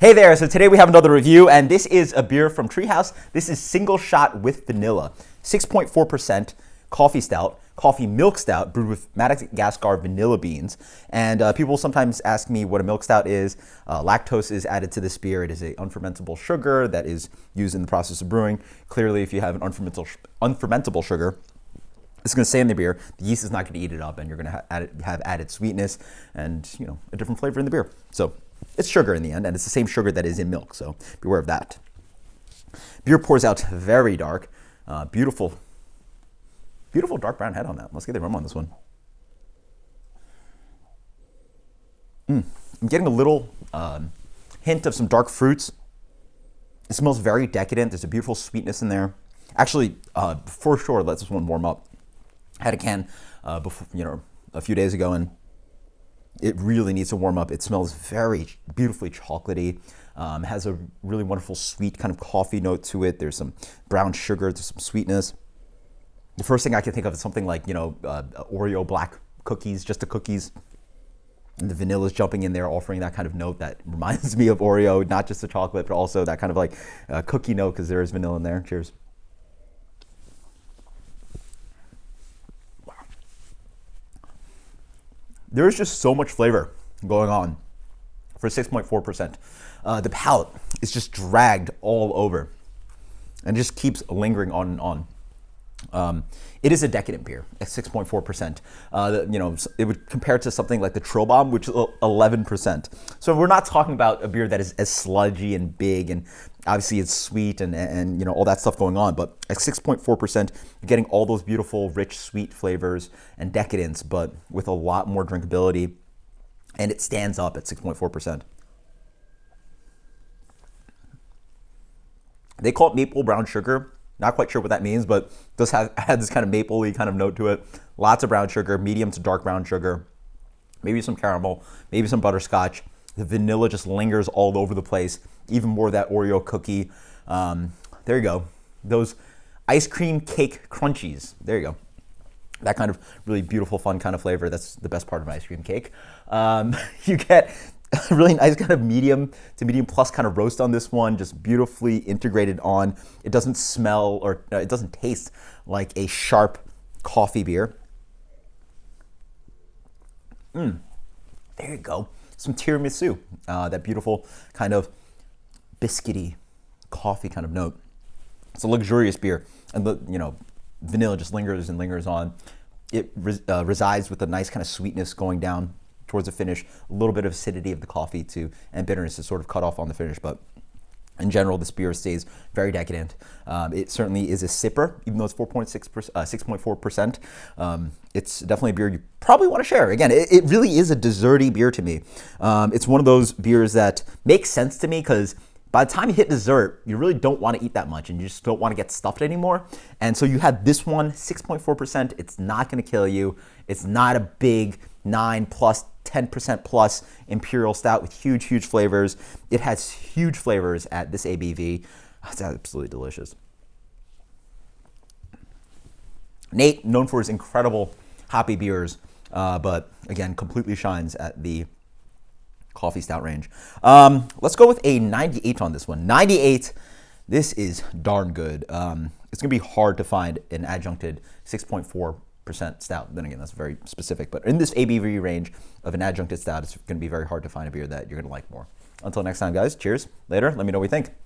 Hey there, so today we have another review, and this is a beer from Treehouse. This is Single Shot with Vanilla, 6.4% coffee stout, coffee milk stout brewed with Madagascar vanilla beans. And people sometimes ask me what a milk stout is. Lactose is added to this beer. It is an unfermentable sugar that is used in the process of brewing. Clearly, if you have an unfermentable sugar, it's going to stay in the beer. The yeast is not going to eat it up, and you're going to have added sweetness and a different flavor in the beer. So it's sugar in the end, and it's the same sugar that is in milk, so beware of that. Beer pours out very dark. Beautiful dark brown head on that. Let's get the aroma on this one. I'm getting a little hint of some dark fruits. It smells very decadent. There's a beautiful sweetness in there. Actually, for sure, let this one warm up. I had a can before, a few days ago, and it really needs to warm up. It smells very beautifully chocolatey. Has a really wonderful sweet kind of coffee note to it. There's some brown sugar, there's some sweetness. The first thing I can think of is something like, Oreo black cookies, just the cookies. And the vanilla is jumping in there, offering that kind of note that reminds me of Oreo, not just the chocolate, but also that kind of like cookie note, because there is vanilla in there. Cheers. There's just so much flavor going on for 6.4%. The palate is just dragged all over and just keeps lingering on and on. It is a decadent beer at 6.4%. It would compare to something like the Trobom, which is 11%. So we're not talking about a beer that is as sludgy and big, and obviously it's sweet and all that stuff going on. But at 6.4%, you're getting all those beautiful, rich, sweet flavors and decadence, but with a lot more drinkability. And it stands up at 6.4%. They call it maple brown sugar. Not quite sure what that means, but does have this kind of maple-y kind of note to it. Lots of brown sugar, medium to dark brown sugar, maybe some caramel, maybe some butterscotch. The vanilla just lingers all over the place. Even more of that Oreo cookie. There you go. Those ice cream cake crunchies. There you go. That kind of really beautiful, fun kind of flavor. That's the best part of an ice cream cake. You get a really nice kind of medium to medium plus kind of roast on this one, just beautifully integrated on. It doesn't smell or it doesn't taste like a sharp coffee beer. There you go. Some tiramisu, that beautiful kind of biscuity coffee kind of note. It's a luxurious beer, and the vanilla just lingers and lingers on. It resides with a nice kind of sweetness going down towards the finish, a little bit of acidity of the coffee and bitterness is sort of cut off on the finish, but in general, this beer stays very decadent. It certainly is a sipper, even though it's 6.4%. It's definitely a beer you probably want to share. Again, it really is a desserty beer to me. It's one of those beers that makes sense to me because by the time you hit dessert, you really don't want to eat that much and you just don't want to get stuffed anymore. And so you have this one, 6.4%. It's not going to kill you. It's not a big 9 plus, 10% plus imperial stout with huge flavors. It has huge flavors at this ABV. It's absolutely delicious. Nate, known for his incredible hoppy beers, but again, completely shines at the coffee stout range. Let's go with a 98 on this one. 98, this is darn good. It's going to be hard to find an adjuncted 6.4% stout. Then again, that's very specific, but in this ABV range of an adjuncted stout, it's going to be very hard to find a beer that you're going to like more. Until next time, guys, cheers. Later. Let me know what you think.